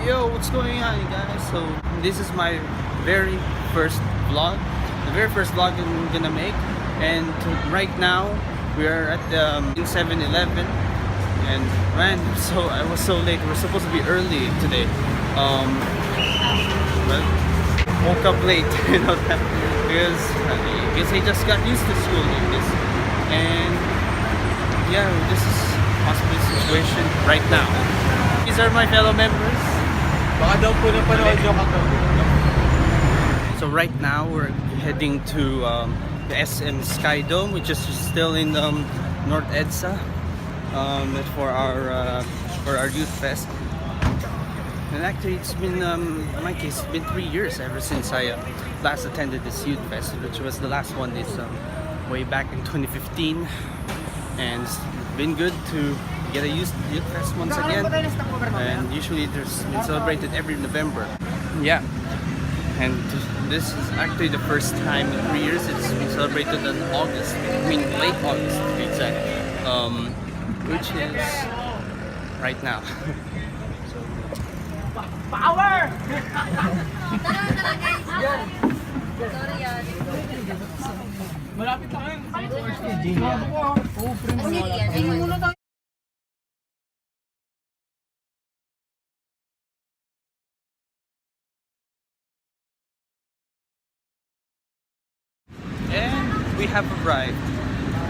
Yo, what's going on, you guys? So this is my very first vlog, the very first vlog I'm gonna make, and right now we are at in 7-Eleven, and man, so I was so late. We're supposed to be early today, but woke up late, you know that, because I guess I just got used to school like this, and yeah, this is possible situation right now. These are my fellow members. Baka daw po napanood yung So right now we're heading to the SM Sky Dome, which is still in North EDSA, for our youth fest. And actually, it's been in my case, it's been 3 years ever since I last attended this youth fest, which was the last one this way back in 2015, and it's been good to get a youth fest once again. And usually it's been celebrated every November. Yeah. And this is actually the first time in 3 years it's been celebrated in August. I mean late August, to be exact. Which is right now. So Power! Malapit na kayo. and we have arrived.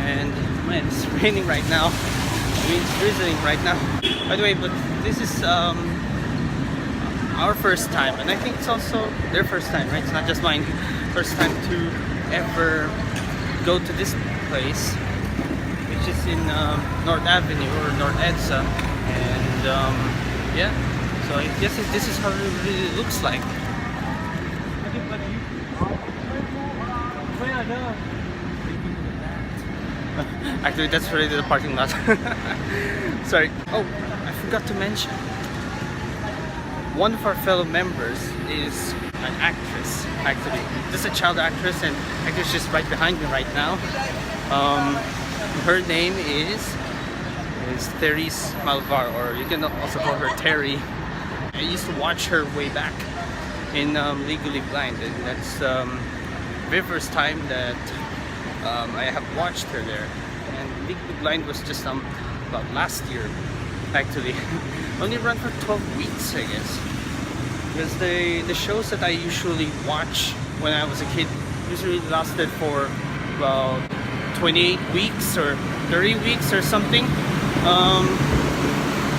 And man, it's raining right now. I mean, it's drizzling right now. By the way, but this is our first time, and I think it's also their first time, right? It's not just mine. First time to ever go to this place, which is in North Avenue or North EDSA, and yeah. So I guess this is how it really looks like. Actually, that's already the parking lot. Sorry. Oh, I forgot to mention. One of our fellow members is an actress, actually. This is a child actress, and actually she's right behind me right now. Her name is Therese Malvar, or you can also call her Terry. I used to watch her way back in Legally Blind, and that's the very first time that I have watched her there. And Legally Blind was just about last year, actually. Only run for 12 weeks, I guess. Because the shows that I usually watch when I was a kid usually lasted for about 28 weeks or 30 weeks or something.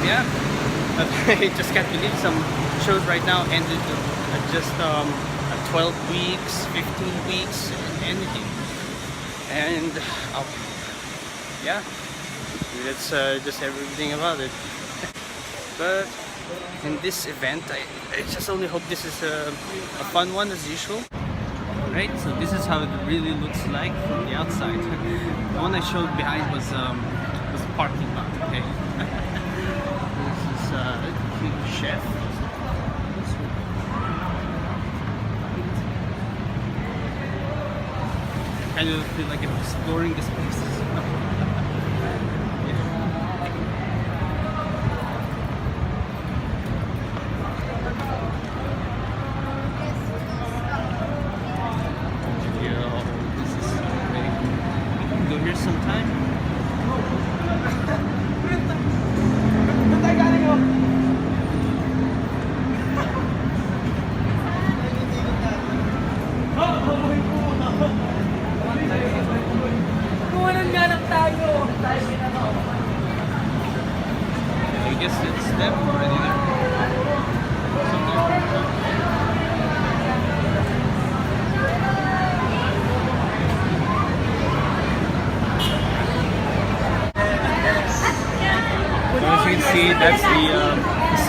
Yeah, but I just can't believe some shows right now ended at just 12 weeks, 15 weeks, anything. And yeah, that's just everything about it. But in this event, I just only hope this is a fun one as usual. Right, so this is how it really looks like from the outside. The one I showed behind was the parking lot. Okay, this is the chef. I kind of feel like I'm exploring this place. I guess it's them already there. So as you can see, that's the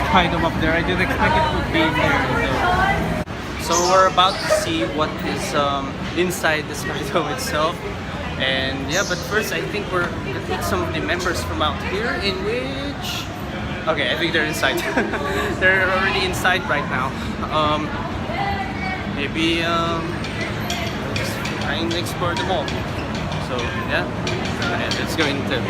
Sky Dome up there. I didn't expect it would be there. So we're about to see what is inside the Sky Dome itself. And yeah, but first I think we're gonna meet some of the members from out here, in which... Okay, I think they're inside. They're already inside right now. Maybe just trying to explore them all. So yeah, let's go into.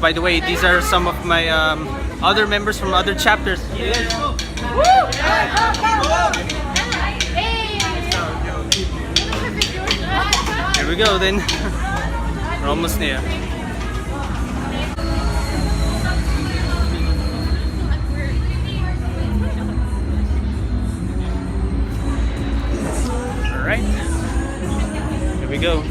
By the way, these are some of my other members from other chapters. Here we go then. We're almost there. Alright. Here we go.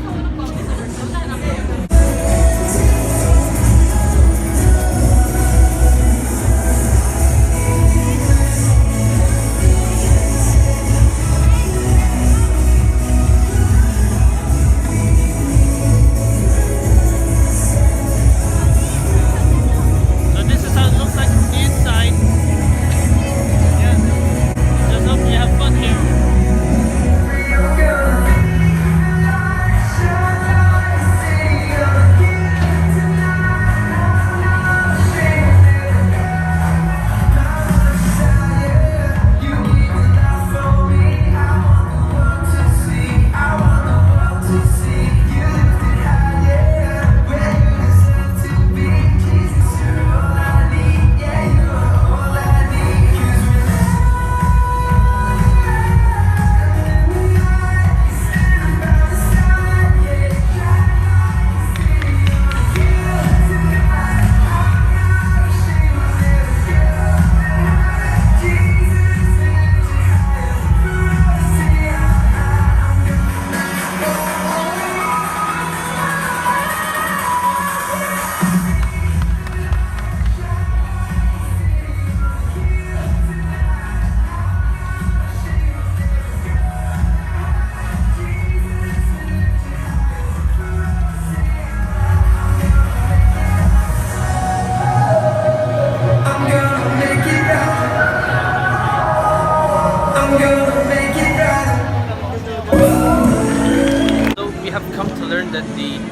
That the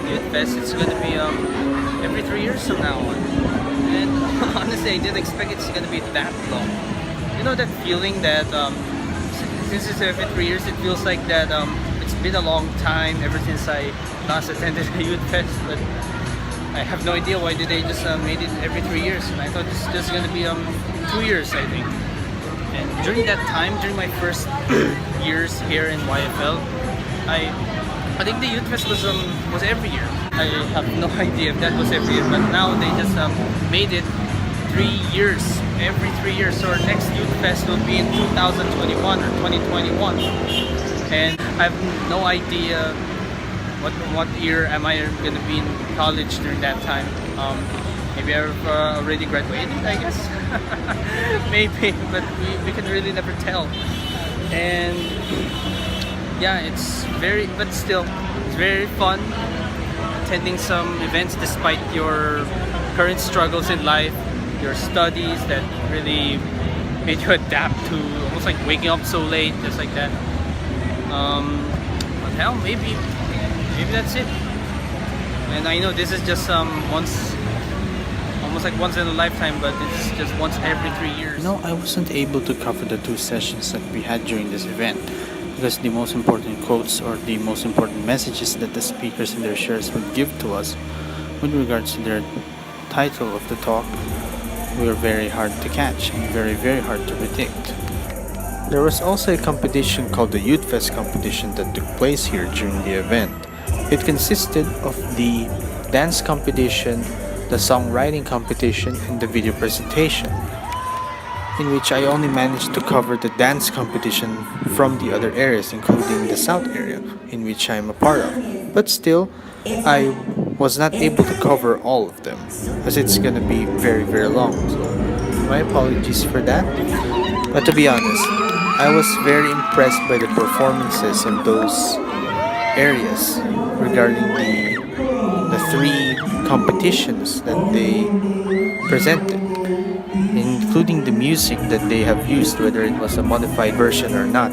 Youthfest it's gonna be every 3 years from now on, and honestly I didn't expect it's gonna be that long. You know that feeling that since it's every 3 years, it feels like that it's been a long time ever since I last attended a Youthfest, but I have no idea why did they just made it every 3 years, and I thought it's just gonna be 2 years I think. And during that time, during my first years here in YFL, I think the Youthfest was every year. I have no idea if that was every year, but now they just made it 3 years, every 3 years. So our next Youthfest will be in 2021 or 2021, and I have no idea what year am I going to be in college during that time. Maybe I've already graduated, I guess. Maybe, but we can really never tell. And yeah, it's very fun attending some events despite your current struggles in life, your studies that really made you adapt to almost like waking up so late, just like that. But hell, maybe that's it. And I know this is just almost like once in a lifetime, but it's just once every 3 years. No, I wasn't able to cover the 2 sessions that we had during this event, because the most important quotes or the most important messages that the speakers in their shares would give to us with regards to their title of the talk were very hard to catch and very hard to predict. There was also a competition called the Youthfest competition that took place here during the event. It consisted of the dance competition, the songwriting competition, and the video presentation, in which I only managed to cover the dance competition from the other areas, including the South area, in which I am a part of. But still, I was not able to cover all of them, as it's gonna be very long, so my apologies for that. But to be honest, I was very impressed by the performances in those areas regarding the 3 competitions that they presented, including the music that they have used, whether it was a modified version or not,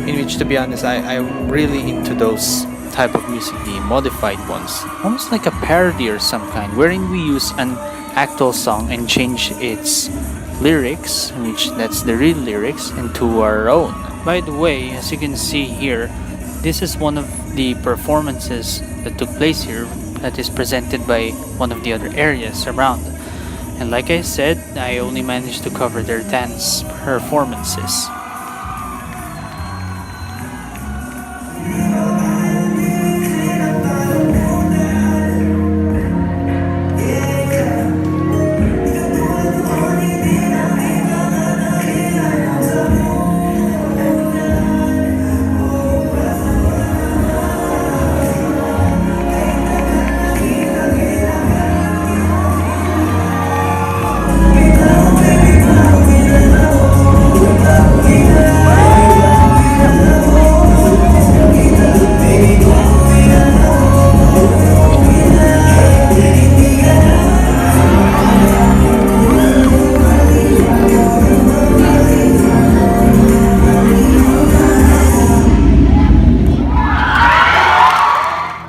in which, to be honest, I'm really into those type of music, the modified ones, almost like a parody or some kind, wherein we use an actual song and change its lyrics, which that's the real lyrics, into our own. By the way, as you can see here, this is one of the performances that took place here that is presented by one of the other areas around. And like I said, I only managed to cover their dance performances.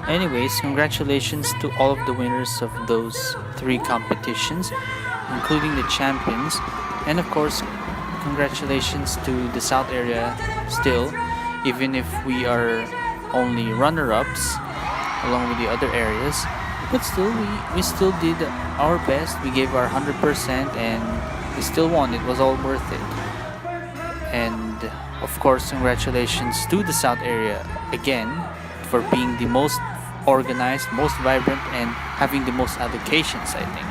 Anyways, congratulations to all of the winners of those 3 competitions, including the champions, and of course, congratulations to the South area still, even if we are only runner-ups along with the other areas, but still we still did our best. We gave our 100% and we still won. It was all worth it. And of course, congratulations to the South area again for being the most organized, most vibrant, and having the most allocations, I think.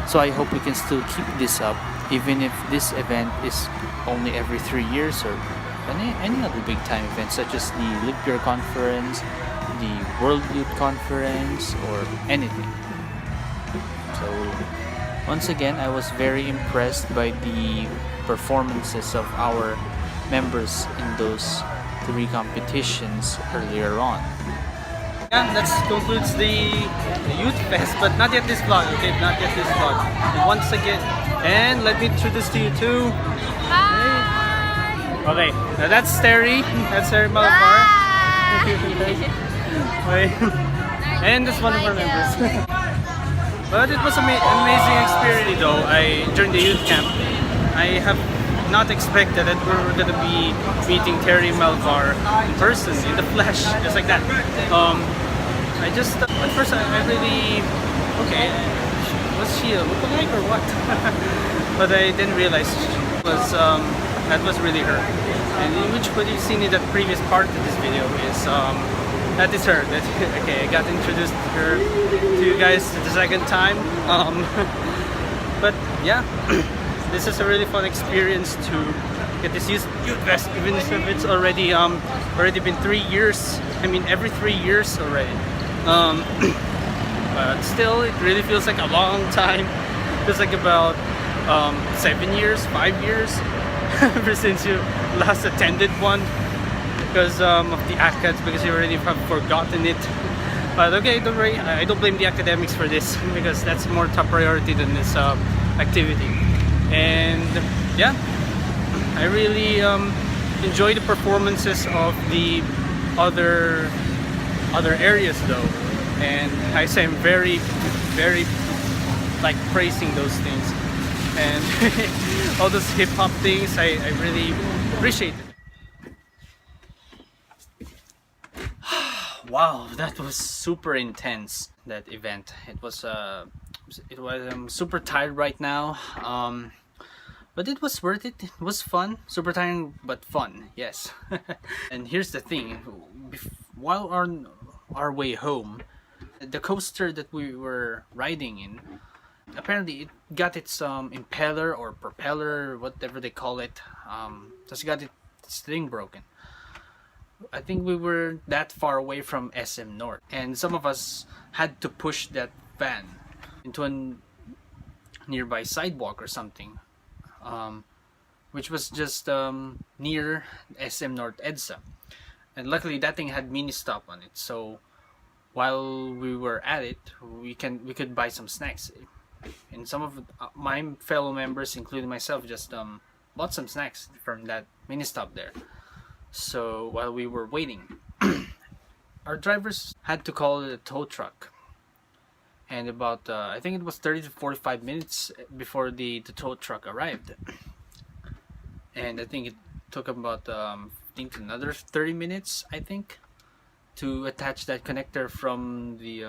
So I hope we can still keep this up, even if this event is only every 3 years, or any other big time event such as the Live Beer Conference, the World Youth Conference, or anything. So once again, I was very impressed by the performances of our members in those 3 competitions earlier on. Yeah, that concludes the Youth Fest, but not yet this vlog, okay? Not yet this vlog. And once again, and let me introduce to you too. Hi! Okay, now that's Terry. That's Terry Malabar. Okay. And that's one of our members. But it was an amazing experience though. During the youth camp, I have not expected that we were going to be meeting Terry Malvar in person, in the flesh, just like that. I just, at first I really, okay, was she a lookalike or what? But I didn't realize that was really her. And which what you've seen in that previous part of this video is, that is her. Okay, I got introduced to her to you guys the second time. But yeah. This is a really fun experience to get this Youth Fest, even if it's already been 3 years. I mean, every 3 years already. But still, it really feels like a long time. It feels like about 7 years, 5 years ever since you last attended one, because of the ACADS, because you already have forgotten it. But okay, don't worry, I don't blame the academics for this, because that's more top priority than this activity. And yeah, I really enjoy the performances of the other areas though, and I say I'm very like praising those things, and all those hip-hop things I really appreciate it. Wow, that was super intense, that event. It was I'm super tired right now, but it was worth it. It was fun, super tiring but fun, yes. And here's the thing, while on our way home, the coaster that we were riding in, apparently it got its impeller or propeller, whatever they call it, just got its thing broken. I think we were that far away from SM North, and some of us had to push that van into a nearby sidewalk or something, which was just near SM North EDSA, and luckily that thing had mini stop on it, so while we were at it, we could buy some snacks, and some of my fellow members, including myself, just bought some snacks from that mini stop there. So while we were waiting, our drivers had to call a tow truck, and about I think it was 30 to 45 minutes before the tow truck arrived, and I think it took about I think another 30 minutes, I think, to attach that connector from the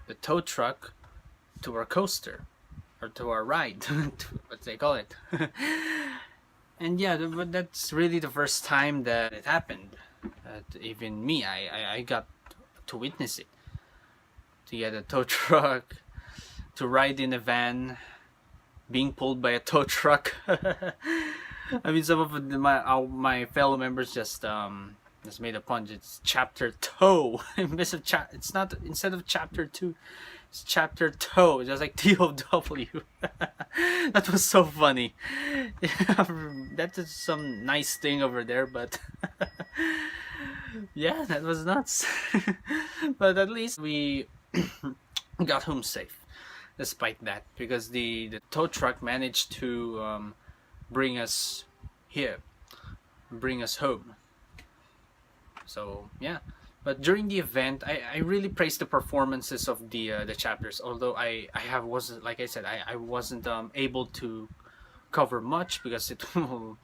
the tow truck to our coaster, or to our ride, what they call it. And yeah, but that's really the first time that it happened. Even me, I got to witness it. To get a tow truck, to ride in a van, being pulled by a tow truck. I mean, some of my fellow members just made a pun. It's chapter tow. It's not, instead of chapter 2, it's chapter tow. It's just like TOW. That was so funny. That is some nice thing over there, but yeah, that was nuts. But at least we got home safe despite that, because the tow truck managed to bring us here, bring us home. So yeah, but during the event, I really praised the performances of the chapters. Although wasn't, like I said, I wasn't able to cover much because it will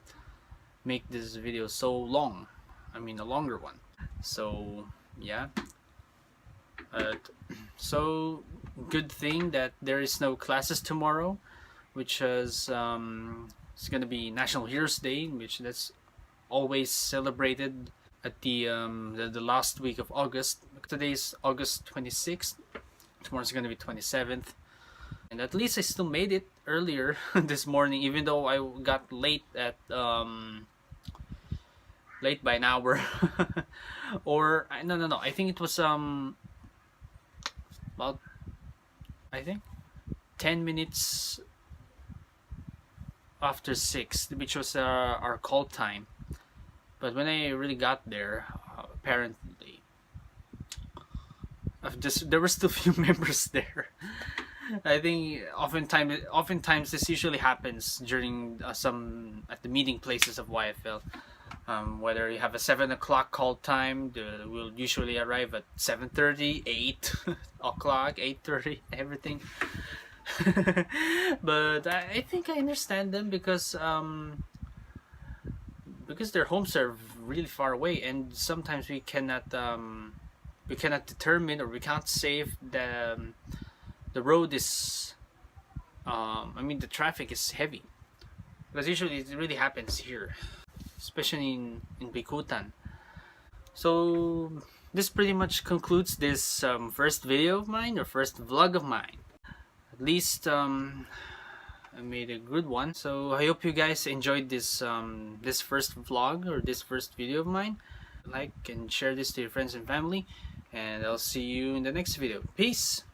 make this video so long. I mean, a longer one. So yeah. So good thing that there is no classes tomorrow, which is it's gonna be National Heroes Day, which that's always celebrated at the last week of August. Today's August 26th. Tomorrow's gonna be 27th, and at least I still made it earlier this morning, even though I got late at late by an hour. Or no, I think it was about, I think 10 minutes after 6, which was our call time. But when I really got there, apparently there were still few members there. I think oftentimes this usually happens during some at the meeting places of YFL. Whether you have a 7 o'clock call time, we'll usually arrive at 7:30, 8 o'clock, 8:30, everything. But I think I understand them, because their homes are really far away, and sometimes we cannot determine, or we can't save the road is I mean, the traffic is heavy, because usually it really happens here, especially in Bikutan. So this pretty much concludes this first video of mine, or first vlog of mine. At least I made a good one. So I hope you guys enjoyed this this first vlog, or this first video of mine. Like and share this to your friends and family, and I'll see you in the next video. Peace.